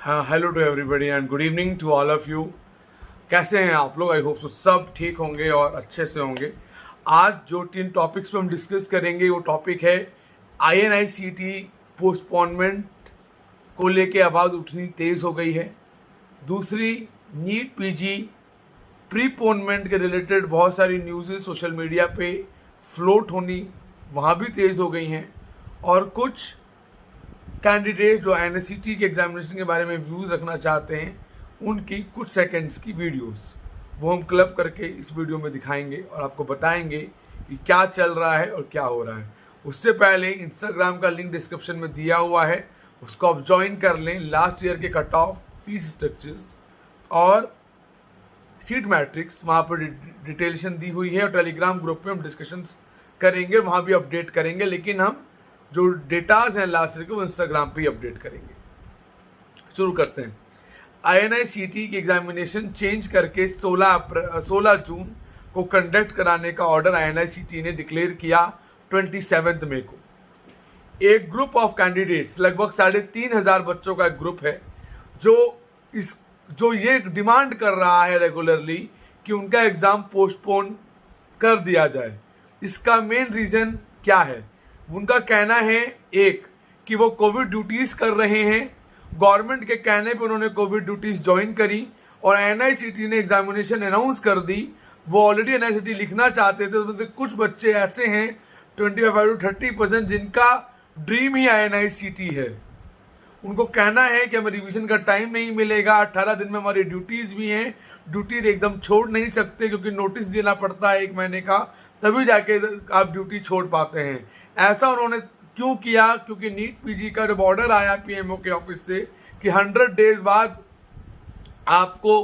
हाँ, hello to everybody and good evening to all of you. कैसे हैं आप लोग? आई होप सो सब ठीक होंगे और अच्छे से होंगे। आज जो 3 टॉपिक्स पे हम डिस्कस करेंगे वो टॉपिक है INICET पोस्टपोनमेंट को लेके आवाज़ उठनी तेज़ हो गई है। दूसरी, नीट PG प्रीपोनमेंट के रिलेटेड बहुत सारी न्यूज़ सोशल मीडिया पे फ्लोट होनी वहाँ भी तेज़ हो गई हैं। और कुछ कैंडिडेट जो INICET के एग्जामिनेशन के बारे में व्यूज़ रखना चाहते हैं उनकी कुछ सेकंड्स की वीडियोस वो हम क्लब करके इस वीडियो में दिखाएंगे और आपको बताएंगे कि क्या चल रहा है और क्या हो रहा है। उससे पहले इंस्टाग्राम का लिंक डिस्क्रिप्शन में दिया हुआ है, उसको आप ज्वाइन कर लें। लास्ट ईयर के कट ऑफ, फीस स्ट्रक्चर्स और सीट मैट्रिक्स वहाँ पर डिटेल्शन दी हुई है और टेलीग्राम ग्रुप पे हम डिस्कशंस करेंगे, वहाँ भी अपडेट करेंगे। लेकिन हम जो डेटाज हैं लास्ट ईयर के वो इंस्टाग्राम पे ही अपडेट करेंगे। शुरू करते हैं। INICET की एग्जामिनेशन चेंज करके 16 जून को कंडक्ट कराने का ऑर्डर INICET ने डिक्लेयर किया 27 मई को। एक ग्रुप ऑफ कैंडिडेट्स, लगभग 3,500 बच्चों का एक ग्रुप है जो ये डिमांड कर रहा है रेगुलरली कि उनका एग्ज़ाम पोस्टपोन कर दिया जाए। इसका मेन रीज़न क्या है? उनका कहना है कि वो कोविड ड्यूटीज़ कर रहे हैं। गवर्नमेंट के कहने पे उन्होंने कोविड ड्यूटीज़ ज्वाइन करी और INICET ने एग्जामिनेशन अनाउंस कर दी। वो ऑलरेडी INICET लिखना चाहते थे। उसमें से कुछ बच्चे ऐसे हैं 25 to 30% जिनका ड्रीम ही INICET है। उनको कहना है कि हमें रिवीजन का टाइम नहीं मिलेगा, 18 दिन में हमारी ड्यूटीज़ भी हैं, ड्यूटी एकदम छोड़ नहीं सकते क्योंकि नोटिस देना पड़ता है 1 महीने का, तभी जाके आप ड्यूटी छोड़ पाते हैं। ऐसा उन्होंने क्यों किया? क्योंकि नीट PG का जब ऑर्डर आया PMO के ऑफिस से कि 100 डेज बाद आपको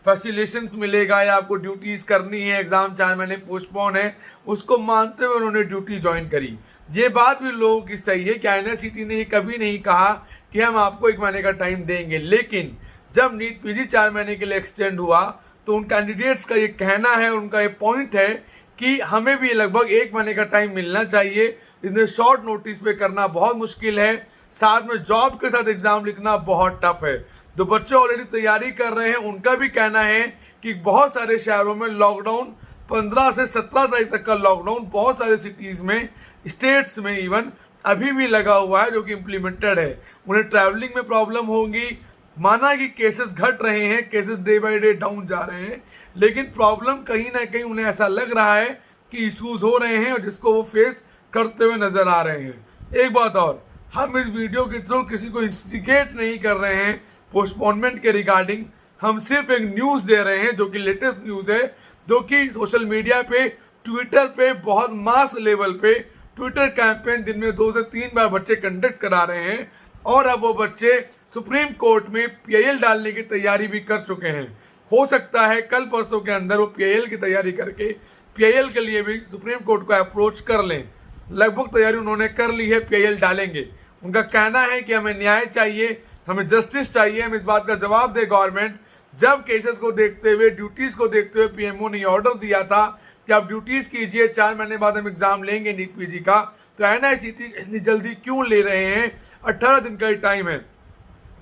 फैसिलिटेशंस मिलेगा या आपको ड्यूटीज़ करनी है, एग्ज़ाम 4 महीने पोस्टपोन है, उसको मानते हुए उन्होंने ड्यूटी ज्वाइन करी। ये बात भी लोगों की सही है कि INICET ने ये कभी नहीं कहा कि हम आपको 1 महीने का टाइम देंगे। लेकिन जब नीट PG 4 महीने के लिए एक्सटेंड हुआ तो उन कैंडिडेट्स का ये कहना है, उनका ये पॉइंट है कि हमें भी लगभग 1 महीने का टाइम मिलना चाहिए। इतने शॉर्ट नोटिस पे करना बहुत मुश्किल है, साथ में जॉब के साथ एग्जाम लिखना बहुत टफ है। तो बच्चे ऑलरेडी तैयारी कर रहे हैं, उनका भी कहना है कि बहुत सारे शहरों में लॉकडाउन 15 से 17 तारीख तक का लॉकडाउन बहुत सारे सिटीज़ में, स्टेट्स में इवन अभी भी लगा हुआ है जो कि इम्प्लीमेंटेड है। उन्हें ट्रैवलिंग में प्रॉब्लम होगी। माना कि केसेस घट रहे हैं, cases day by day down जा रहे हैं, लेकिन प्रॉब्लम कहीं ना कहीं उन्हें ऐसा लग रहा है कि इश्यूज हो रहे हैं और जिसको वो फेस करते हुए नजर आ रहे हैं। एक बात और, हम इस वीडियो के थ्रू किसी को इंस्टिगेट नहीं कर रहे हैं पोस्टपोनमेंट के रिगार्डिंग। हम सिर्फ एक न्यूज़ दे रहे हैं जो कि लेटेस्ट न्यूज़ है, जो कि सोशल मीडिया पे, ट्विटर पे बहुत मास लेवल पे ट्विटर कैंपेन दिन में 2 से 3 बार बच्चे कंडक्ट करा रहे हैं और अब वो बच्चे सुप्रीम कोर्ट में PIL डालने की तैयारी भी कर चुके हैं। हो सकता है कल परसों के अंदर वो PIL की तैयारी करके PIL के लिए भी सुप्रीम कोर्ट को अप्रोच कर लें। लगभग तैयारी उन्होंने कर ली है, PIL डालेंगे। उनका कहना है कि हमें न्याय चाहिए, हमें जस्टिस चाहिए, हम इस बात का जवाब दे गवर्नमेंट। जब केसेस को देखते हुए, ड्यूटीज़ को देखते हुए PMO ने ऑर्डर दिया था कि आप ड्यूटीज़ कीजिए, 4 महीने बाद हम एग्जाम लेंगे नीट PG का, तो INICET इतनी जल्दी क्यों ले रहे हैं? 18 दिन का ही टाइम है,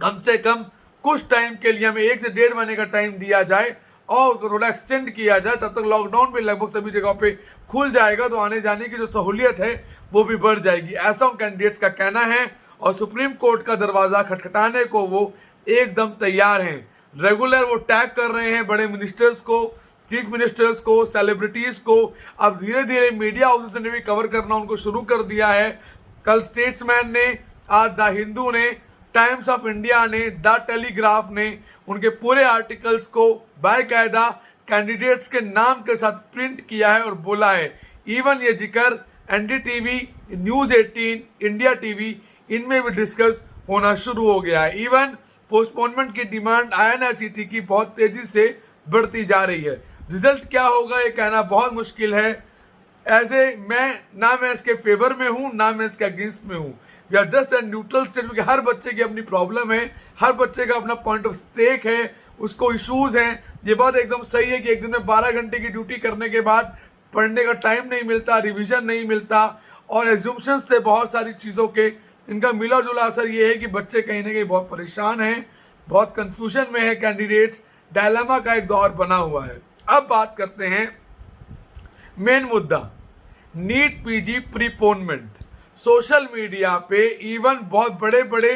कम से कम कुछ टाइम के लिए हमें 1 से 1.5 महीने का टाइम दिया जाए और उसको थोड़ा एक्सटेंड किया जाए। तब तक लॉकडाउन भी लगभग सभी जगह पे खुल जाएगा तो आने जाने की जो सहूलियत है वो भी बढ़ जाएगी। ऐसा उन कैंडिडेट्स का कहना है और सुप्रीम कोर्ट का दरवाज़ा खटखटाने को वो एकदम तैयार हैं। रेगुलर वो टैग कर रहे हैं बड़े मिनिस्टर्स को, चीफ मिनिस्टर्स को, सेलिब्रिटीज़ को। अब धीरे धीरे मीडिया हाउसेस ने भी कवर करना उनको शुरू कर दिया है। कल स्टेट्समैन ने, आज द हिंदू ने, टाइम्स ऑफ इंडिया ने, द टेलीग्राफ ने उनके पूरे आर्टिकल्स को बाकायदा कैंडिडेट्स के नाम के साथ प्रिंट किया है और बोला है। इवन ये जिक्र NDTV, न्यूज़ 18, इंडिया TV इनमें भी डिस्कस होना शुरू हो गया है। इवन पोस्टपोनमेंट की डिमांड INICET की बहुत तेजी से बढ़ती जा रही है। रिजल्ट क्या होगा ये कहना बहुत मुश्किल है। मैं इसके फेवर में हूँ, ना मैं इसके अगेंस्ट में हूँ। We are just and neutral state, क्योंकि हर बच्चे की अपनी प्रॉब्लम है, हर बच्चे का अपना पॉइंट ऑफ स्टेक है, उसको इश्यूज हैं। ये बात एकदम सही है कि एक दिन में 12 घंटे की ड्यूटी करने के बाद पढ़ने का टाइम नहीं मिलता, रिवीजन नहीं मिलता और एज्यूम्पशंस से बहुत सारी चीज़ों के इनका मिला जुला असर ये है कि बच्चे कहीं ना कहीं बहुत परेशान हैं। बहुत कंफ्यूजन में है कैंडिडेट्स, डायलेमा का एक दौर बना हुआ है। अब बात करते हैं मेन मुद्दा, नीट पीजी प्रीपोनमेंट। सोशल मीडिया पे इवन बहुत बड़े बड़े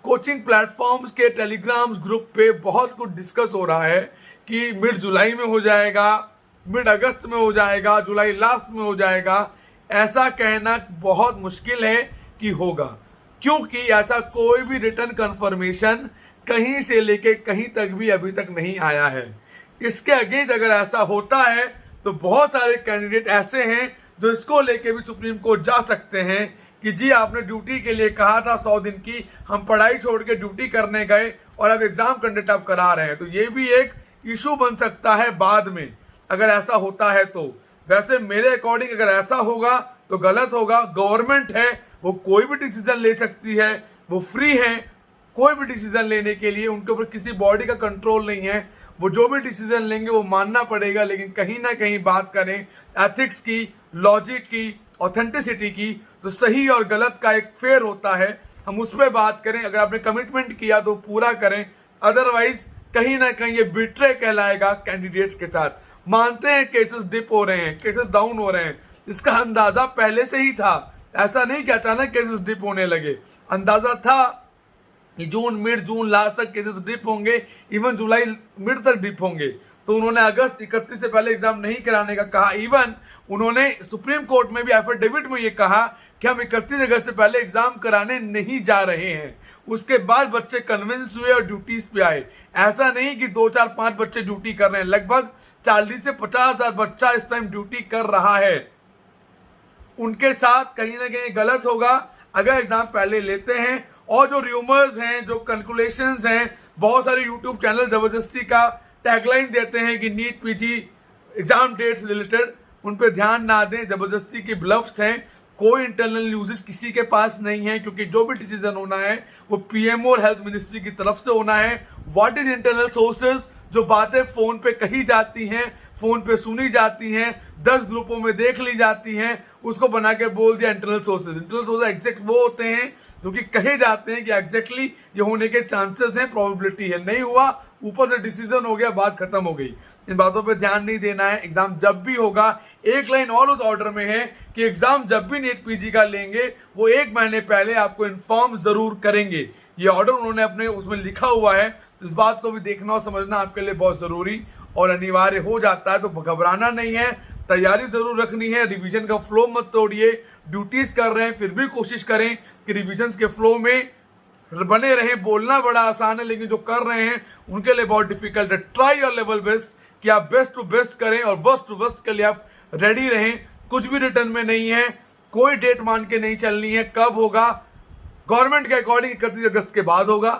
कोचिंग प्लेटफॉर्म्स के टेलीग्राम्स ग्रुप पे बहुत कुछ डिस्कस हो रहा है कि मिड जुलाई में हो जाएगा, मिड अगस्त में हो जाएगा, जुलाई लास्ट में हो जाएगा। ऐसा कहना बहुत मुश्किल है कि होगा, क्योंकि ऐसा कोई भी रिटर्न कंफर्मेशन कहीं से लेके कहीं तक भी अभी तक नहीं आया है। इसके अगेंस्ट अगर ऐसा होता है तो बहुत सारे कैंडिडेट ऐसे हैं जो इसको लेके भी सुप्रीम कोर्ट जा सकते हैं कि जी आपने ड्यूटी के लिए कहा था 100 दिन की, हम पढ़ाई छोड़ के ड्यूटी करने गए और अब एग्जाम कंडक्ट आप करा रहे हैं। तो ये भी एक इशू बन सकता है बाद में अगर ऐसा होता है तो। वैसे मेरे अकॉर्डिंग अगर ऐसा होगा तो गलत होगा। गवर्नमेंट है, वो कोई भी डिसीजन ले सकती है, वो फ्री है कोई भी डिसीजन लेने के लिए, उनके ऊपर किसी बॉडी का कंट्रोल नहीं है। वो जो भी डिसीजन लेंगे वो मानना पड़ेगा। लेकिन कहीं ना कहीं बात करें एथिक्स की, लॉजिक की, ऑथेंटिसिटी की, तो सही और गलत का एक फेयर होता है, हम उस पर बात करें। अगर आपने कमिटमेंट किया तो पूरा करें, अदरवाइज कहीं ना कहीं ये बिट्रे कहलाएगा कैंडिडेट्स के साथ। मानते हैं केसेस डिप हो रहे हैं, केसेस डाउन हो रहे हैं, इसका अंदाजा पहले से ही था। ऐसा नहीं कि अचानक केसेस डिप होने लगे, अंदाजा था कि जून, मिड जून लास्ट तक केसेस डिप होंगे, इवन जुलाई मिड तक डिप होंगे। तो उन्होंने अगस्त 31 से पहले एग्जाम नहीं कराने का कहा। इवन उन्होंने सुप्रीम कोर्ट में भी एफिडेविट में ये कहा कि हम 31 अगस्त से पहले एग्जाम कराने नहीं जा रहे हैं। उसके बाद बच्चे कन्विंस हुए और ड्यूटीज पे आए। ऐसा नहीं कि 2, 4, 5 बच्चे ड्यूटी कर रहे हैं, लगभग 40 से 50 हजार बच्चा इस टाइम ड्यूटी कर रहा है। उनके साथ कहीं ना कहीं गलत होगा अगर एग्जाम पहले लेते हैं। और जो र्यूमर्स हैं, जो कैलकुलेशंस हैं, बहुत सारे यूट्यूब चैनल जबरदस्ती का टैगलाइन देते हैं कि NEET PG exam dates related, उन पे ध्यान ना दें, जबरदस्ती की ब्लफ्स हैं। कोई इंटरनल न्यूज़ किसी के पास नहीं है, क्योंकि जो भी डिसीजन होना है वो पीएमओ और हेल्थ मिनिस्ट्री की तरफ से होना है। What is internal sources? जो बातें फोन पे कही जाती हैं, फोन पे सुनी जाती हैं, 10 ग्रुपों में देख ली जाती हैं, उसको बना के बोल दिया internal sources. Internal sources exact वो होते हैं जो कि कहे जाते हैं कि एग्जैक्टली ये होने के चांसेस हैं, प्रोबेबिलिटी है। नहीं हुआ, ऊपर से डिसीजन हो गया, बात खत्म हो गई। इन बातों पे ध्यान नहीं देना है। एग्जाम जब भी होगा, एक लाइन और उस ऑर्डर में है कि एग्जाम जब भी नीट पीजी का लेंगे वो 1 महीने पहले आपको इन्फॉर्म जरूर करेंगे। ये ऑर्डर उन्होंने अपने उसमें लिखा हुआ है, तो इस बात को भी देखना और समझना आपके लिए बहुत जरूरी और अनिवार्य हो जाता है। तो घबराना नहीं है, तैयारी जरूर रखनी है, रिवीजन का फ्लो मत तोड़िए। ड्यूटीज कर रहे हैं फिर भी कोशिश करें कि रिवीजन के फ्लो में बने रहें। बोलना बड़ा आसान है, लेकिन जो कर रहे हैं उनके लिए बहुत डिफिकल्ट है। ट्राई योर लेवल बेस्ट कि आप बेस्ट टू बेस्ट करें और वर्स्ट टू वर्स्ट के लिए आप रेडी रहें। कुछ भी रिटर्न में नहीं है, कोई डेट मान के नहीं चलनी है। कब होगा? गवर्नमेंट के अकॉर्डिंग 31 अगस्त के बाद होगा।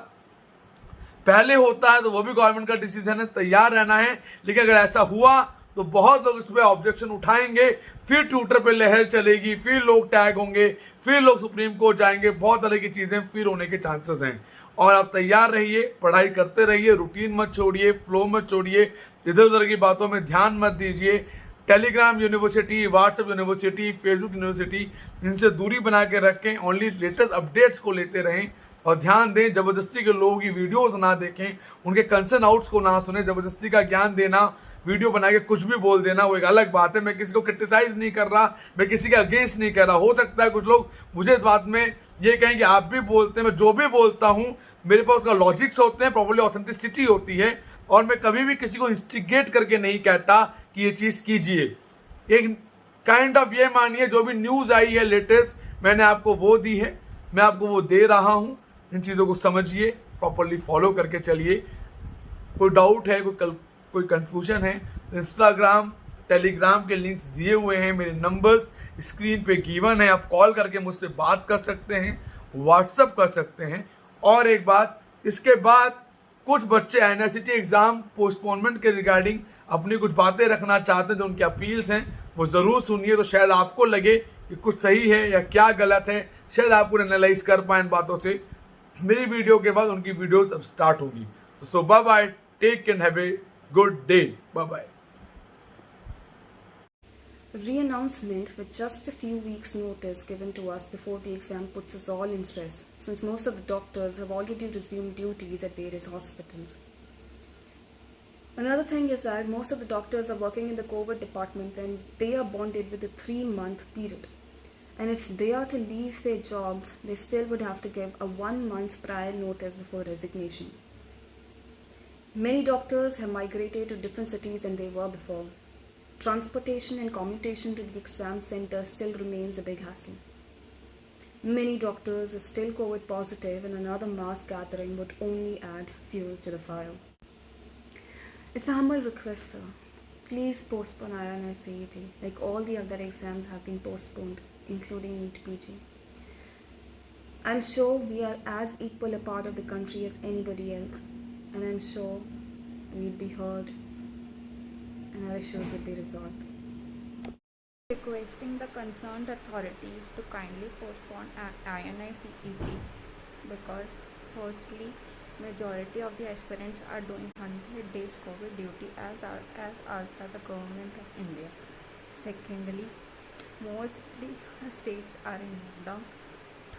पहले होता है तो वो भी गवर्नमेंट का डिसीजन है, तैयार रहना है। लेकिन अगर ऐसा हुआ तो बहुत लोग इस पर ऑब्जेक्शन उठाएंगे, फिर ट्विटर पे लहर चलेगी, फिर लोग टैग होंगे, फिर लोग सुप्रीम कोर्ट जाएंगे, बहुत तरह की चीजें फिर होने के चांसेस हैं। और आप तैयार रहिए, पढ़ाई करते रहिए, रूटीन मत छोड़िए, फ्लो मत छोड़िए, इधर उधर की बातों में ध्यान मत दीजिए। Telegram university, WhatsApp university, Facebook university, इनसे दूरी बना के रखें। ओनली लेटेस्ट अपडेट्स को लेते रहें और ध्यान दें, जबरदस्ती के लोगों की वीडियोस ना देखें, उनके कंसर्न आउट्स को ना सुने। जबरदस्ती का ज्ञान देना, वीडियो बना के कुछ भी बोल देना, वो एक अलग बात है। मैं किसी को क्रिटिसाइज नहीं कर रहा, मैं किसी के अगेंस्ट नहीं कर रहा। हो सकता है कुछ लोग मुझे इस बात में ये कहें कि आप भी बोलते हैं, मैं जो भी बोलता हूँ मेरे पास उसका लॉजिक्स होते हैं, प्रॉपर्ली ऑथेंटिसिटी होती है। और मैं कभी भी किसी को इंस्टिगेट करके नहीं कहता कि ये चीज़ कीजिए। एक काइंड ऑफ ये मानिए, जो भी न्यूज़ आई है लेटेस्ट मैंने आपको वो दी है, मैं आपको वो दे रहा हूँ। इन चीज़ों को समझिए, प्रॉपर्ली फॉलो करके चलिए। कोई डाउट है, कोई कंफ्यूजन है, इंस्टाग्राम, टेलीग्राम के लिंक्स दिए हुए हैं, मेरे नंबर्स स्क्रीन पे गिवन है। आप कॉल करके मुझसे बात कर सकते हैं, व्हाट्सअप कर सकते हैं। और एक बात, इसके बाद कुछ बच्चे एनआईसीटी एग्जाम पोस्टपोनमेंट के रिगार्डिंग अपनी कुछ बातें रखना चाहते हैं, जो उनकी अपील्स हैं वो ज़रूर सुनिए। तो शायद आपको लगे कि कुछ सही है या क्या गलत है, शायद आप पूरे एनालाइज कर पाए इन बातों से। मेरी वीडियो के बाद उनकी वीडियोस अब स्टार्ट होगी। तो so bye bye, take and have a good day, bye bye. Re-announcement with just a few weeks' notice given to us before the exam puts us all in stress, since most of the doctors have already resumed duties at various hospitals. Another thing is that most of the doctors are working in the COVID department and they are bonded with a 3-month period. And if they are to leave their jobs, they still would have to give a 1 month prior notice before resignation. Many doctors have migrated to different cities than they were before. Transportation and commutation to the exam center still remains a big hassle. Many doctors are still COVID positive and another mass gathering would only add fuel to the fire. It's a humble request, sir. Please postpone INI-CET like all the other exams have been postponed, including NEET PG. I'm sure we are as equal a part of the country as anybody else, and I'm sure we'll be heard and our issues will be resolved. Requesting the concerned authorities to kindly postpone INI-CET because firstly, majority of the aspirants are doing 100 days COVID duty as asked by the government of India. Secondly, mostly states are in lockdown.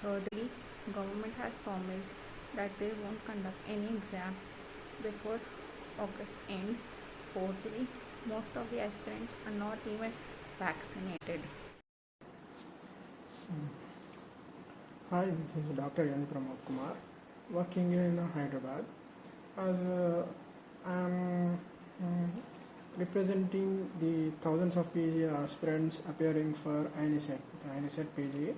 Thirdly, government has promised that they won't conduct any exam before August end. Fourthly, most of the aspirants are not even vaccinated. Hi, this is Dr. N. Pramod Kumar, working in Hyderabad. I am representing the thousands of PG aspirants appearing for INI-CET PG.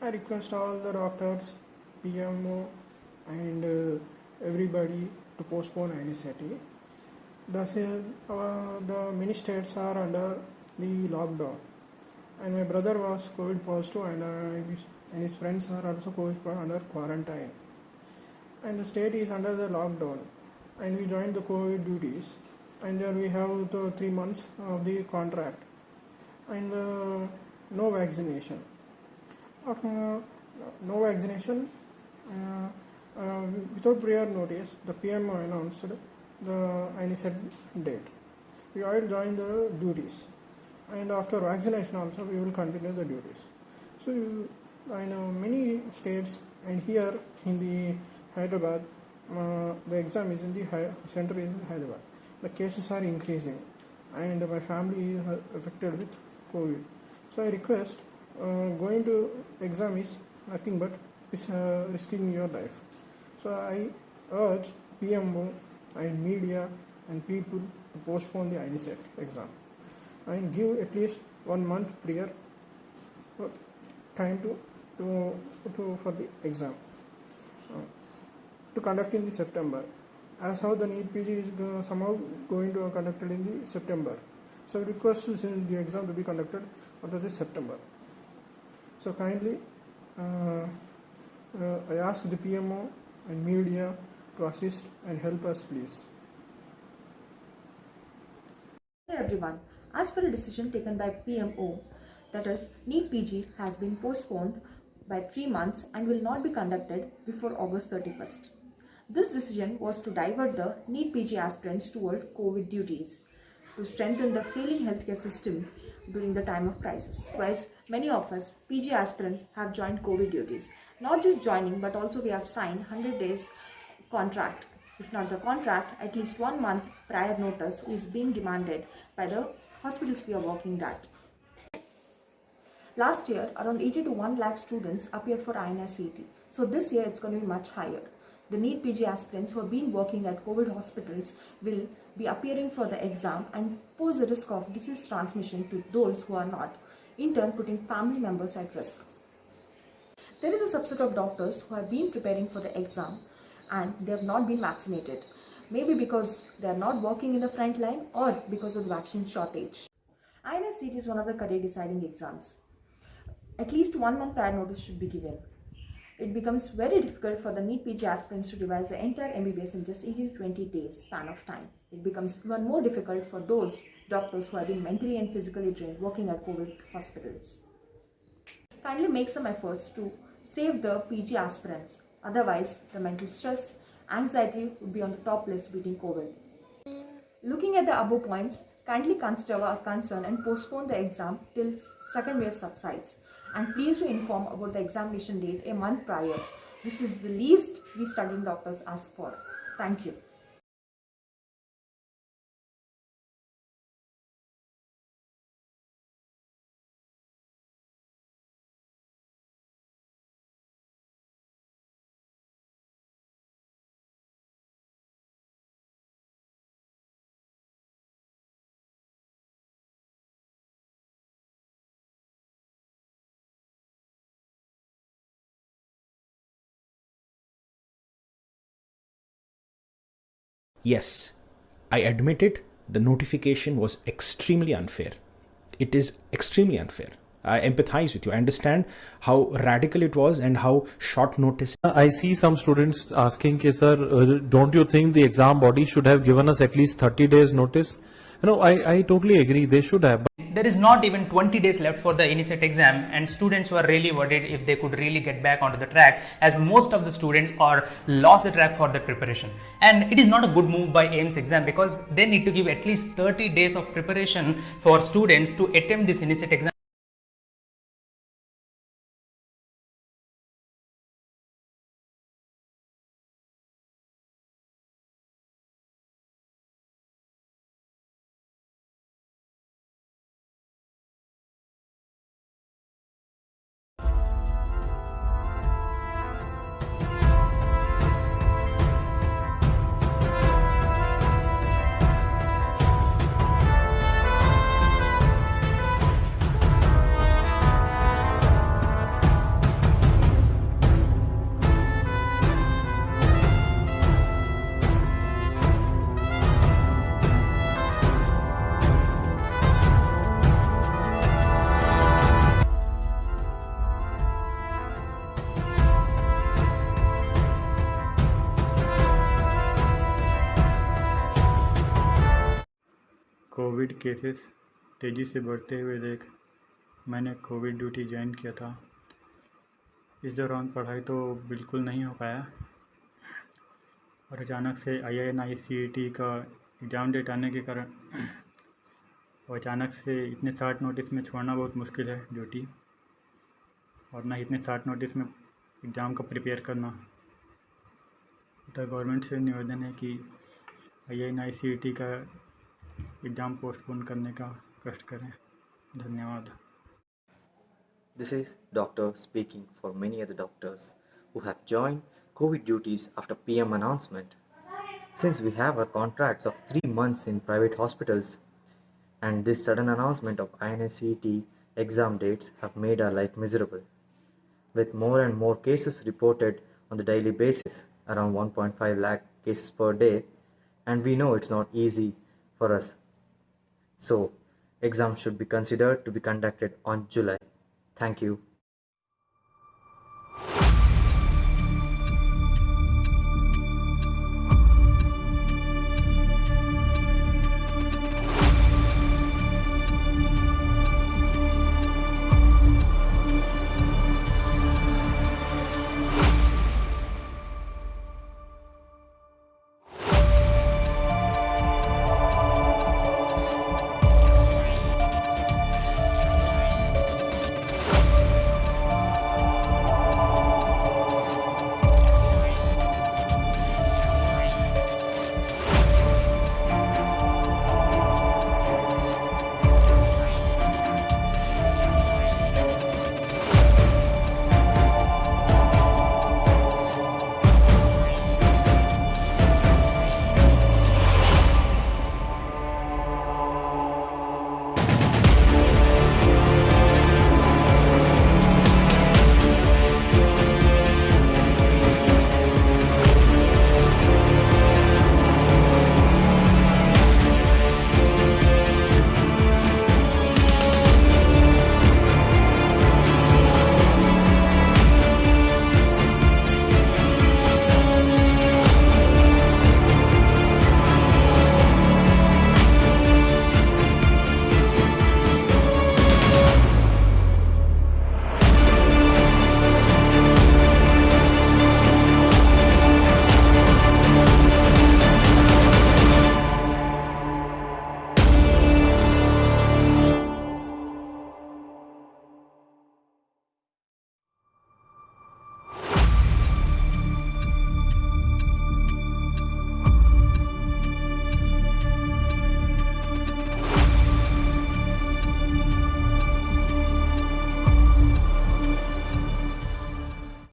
I request all the doctors, PMO, and everybody to postpone INI-CET. The many states are under the lockdown, and my brother was COVID positive, and his friends are also COVID under quarantine. And the state is under the lockdown, and we joined the COVID duties, and there we have the 3 months of the contract, and no vaccination. No vaccination. Without prior notice, the PMO announced the INI-CET date. We all join the duties, and after vaccination also we will continue the duties. So I know many states, and here in the Hyderabad, the exam is in the center in Hyderabad. The cases are increasing, and my family is affected with COVID. So I request, going to exam is nothing but risking your life. So I urge PMO and media and people to postpone the INI-CET exam and give at least 1 month prior time for the exam to conduct in the September. As how the NEET PG is somehow going to be conducted in the September. So I request the exam to be conducted after this September. So kindly I ask the PMO and media to assist and help us, please. Hello everyone. As per a decision taken by PMO, that is, NEET PG has been postponed by 3 months and will not be conducted before August 31st. This decision was to divert the NEET PG aspirants toward COVID duties to strengthen the failing healthcare system during the time of crisis. Otherwise, many of us PG aspirants have joined COVID duties. Not just joining, but also we have signed 100 days contract. If not the contract, at least 1 month prior notice is being demanded by the hospitals we are working at. Last year, around 80 to 1 lakh students appeared for INI-CET. So this year, it's going to be much higher. The NEET PG aspirants who have been working at COVID hospitals will be appearing for the exam and pose a risk of disease transmission to those who are not, in turn putting family members at risk. There is a subset of doctors who have been preparing for the exam and they have not been vaccinated. Maybe because they are not working in the front line or because of the vaccine shortage. INI-CET is one of the career deciding exams. At least 1 month prior notice should be given. It becomes very difficult for the NEET PG aspirants to revise the entire MBBS in just 18 to 20 days span of time. It becomes even more difficult for those doctors who have been mentally and physically drained working at COVID hospitals. Kindly make some efforts to save the PG aspirants. Otherwise, the mental stress, anxiety would be on the top list beating COVID. Looking at the above points, Kindly consider our concern and postpone the exam till second wave subsides. And please do inform about the examination date a month prior. This is the least we studying doctors ask for. Thank you. Yes, I admit it, the notification was extremely unfair. It is extremely unfair. I empathize with you. I understand how radical it was and how short notice. I see some students asking, sir, don't you think the exam body should have given us at least 30 days notice? I totally agree. They should have. There is not even 20 days left for the INICET exam, and students were really worried if they could really get back onto the track, as most of the students are lost the track for the preparation. And it is not a good move by AIMS exam, because they need to give at least 30 days of preparation for students to attempt this INICET exam. Covid cases तेज़ी से बढ़ते हुए देख मैंने Covid duty join किया था। इस दौरान पढ़ाई तो बिल्कुल नहीं हो पाया, और अचानक से IINICET का एग्ज़ाम डेट आने के कारण और अचानक से इतने शार्ट नोटिस में छोड़ना बहुत मुश्किल है ड्यूटी, और ना इतने शार्ट नोटिस में एग्ज़ाम का प्रिपेयर करना। तो गवर्नमेंट से निवेदन है कि IINICET का एग्ज़ाम पोस्टपोन करने का कष्ट करें। धन्यवाद। This is doctor speaking for many other doctors who have joined COVID duties after PM announcement. Since we have our contracts of 3 months in private hospitals, and this sudden announcement of INICET exam dates have made our life miserable. With more and more cases reported on the daily basis, around 1.5 lakh cases per day, and we know it's not easy for us. So, exams should be considered to be conducted on July. Thank you.